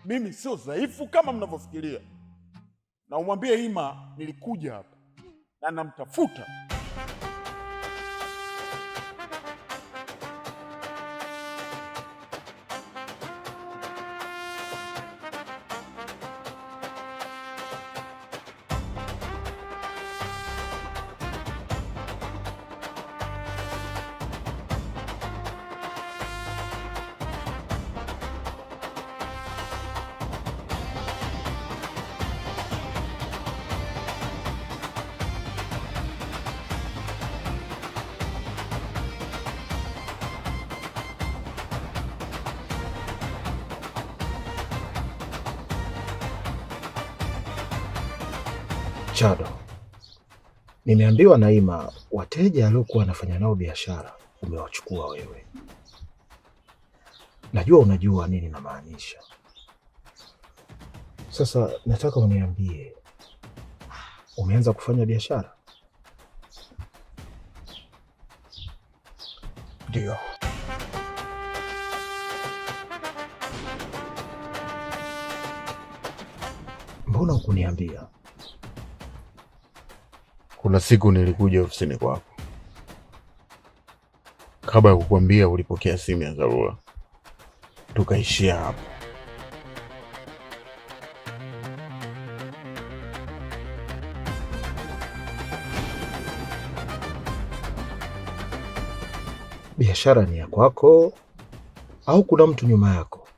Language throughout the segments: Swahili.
Mimi sio dhaifu kama mnavyofikiria, na umwambie Ima nilikuja hapa na namtafuta. Chado, nimeambiwa na Ima wateja aliokuwa anafanya nao biashara umewachukua wewe. Najua unajua nini namaanisha. Sasa nataka uniambie, umeanza kufanya biashara? Ndio. Mbona hukuniambia? Kuna siku nilikuja ofisini kwako. Kabla ya kukuambia ulipokea simu ya dharura. Tukaishia hapo. Biashara ni ya kwako au kuna mtu nyuma yako?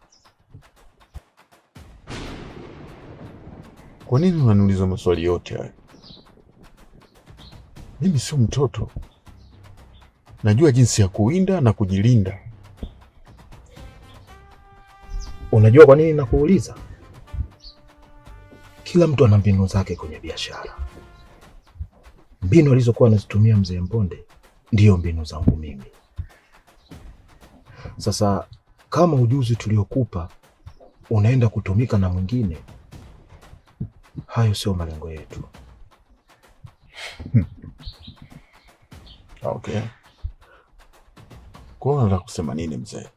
Kwa nini unaniuliza maswali yote haya? Mimi sio mtoto. Najua jinsi ya kuwinda na kujilinda. Unajua kwa nini nakuuliza? Kila mtu ana mbinu zake kwenye biashara. Mbinu alizokuwa anazitumia Mzee Mbonde ndiyo mbinu zangu mimi. Sasa kama ujuzi tuliokupa unaenda kutumika na mwingine, hayo sio malengo yetu. Okay. Kwa nini unataka kusema nini mzee?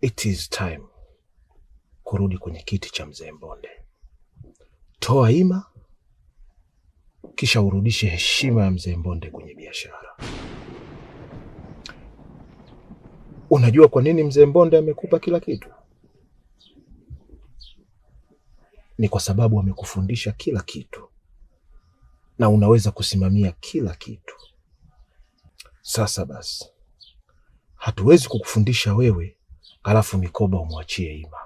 It is time kurudi kwenye kiti cha Mzee Mbonde. Toa Ima, kisha urudishe heshima ya Mzee Mbonde kwenye biashara. Unajua kwa nini Mzee Mbonde amekupa kila kitu? Ni kwa sababu amekufundisha kila kitu na unaweza kusimamia kila kitu. Sasa basi, hatuwezi kukufundisha wewe alafu mikoba umwachie Ima.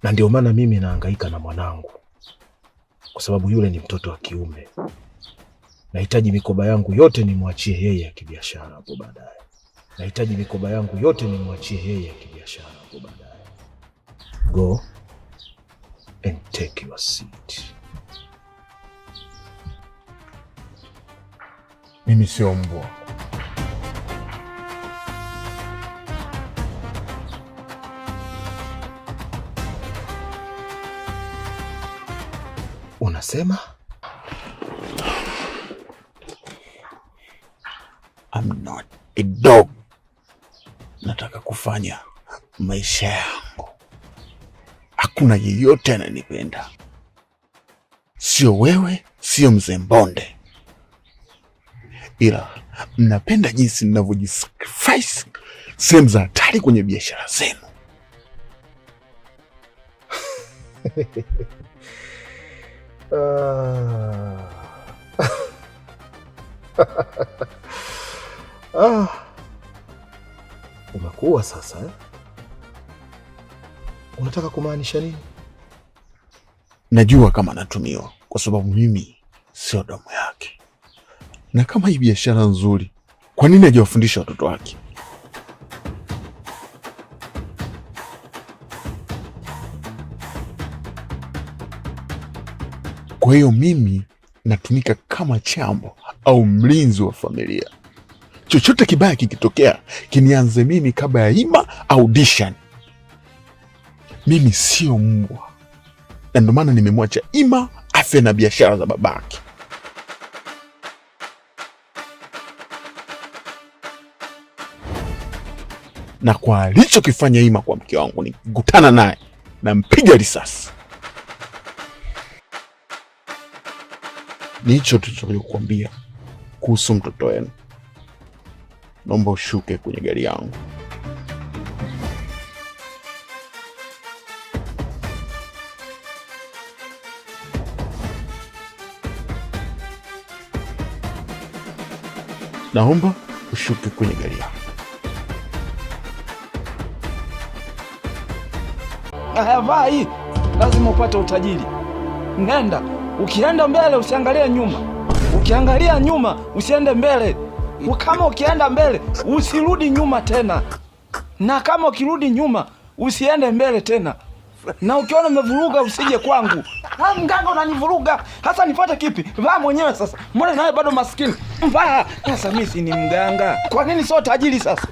Na ndio maana mimi nahangaika na mwanangu, kwa sababu yule ni mtoto wa kiume. Nahitaji mikoba yangu yote nimwachie yeye ya kibiashara hapo baadaye. Nahitaji mikoba yangu yote nimwachie yeye ya kibiashara hapo baadaye. Go and take your seat. Mimi sio mbwa. Unasema? I'm not a dog. Nataka kufanya maisha yangu. Hakuna yeyote ananipenda. Sio wewe, sio Mzee Mbonde. Ila mnapenda jinsi ninavyojisacrifice sehemu za hatari kwenye biashara zenu. Umekuwa sasa eh? Unataka kumaanisha nini? Najua kama natumiwa kwa sababu mimi sio damu yake. Na kama hii biashara nzuri, kwa nini hajawafundisha watoto wake? Kwa hiyo mimi natumika kama chambo au mlinzi wa familia. chochote kibaya kikitokea kinianze mimi kabla ya Ima au Dishan. Mimi sio mbwa, na ndio maana nimemwacha Ima afe na biashara za babake. Na kwa alichokifanya Ima kwa mke wangu, nikikutana naye nampiga risasi. Ni hicho tulichokuambia kuhusu mtoto wenu. Naomba ushuke kwenye gari yangu. Naomba ushuke kwenye gari yangu. Vai, lazima upate utajiri. Nenda, ukienda mbele usiangalie nyuma. Ukiangalia nyuma usiende mbele. Kama ukienda mbele usirudi nyuma tena. Na kama ukirudi nyuma usiende mbele tena. Na ukiona umevuruga usije kwangu. Mganga unanivuruga. Hasa nifuate kipi? Vaa mwenyewe sasa. Mbona nawe bado maskini? Vaa. Sasa mimi si ni mganga. Kwa nini sio tajiri sasa?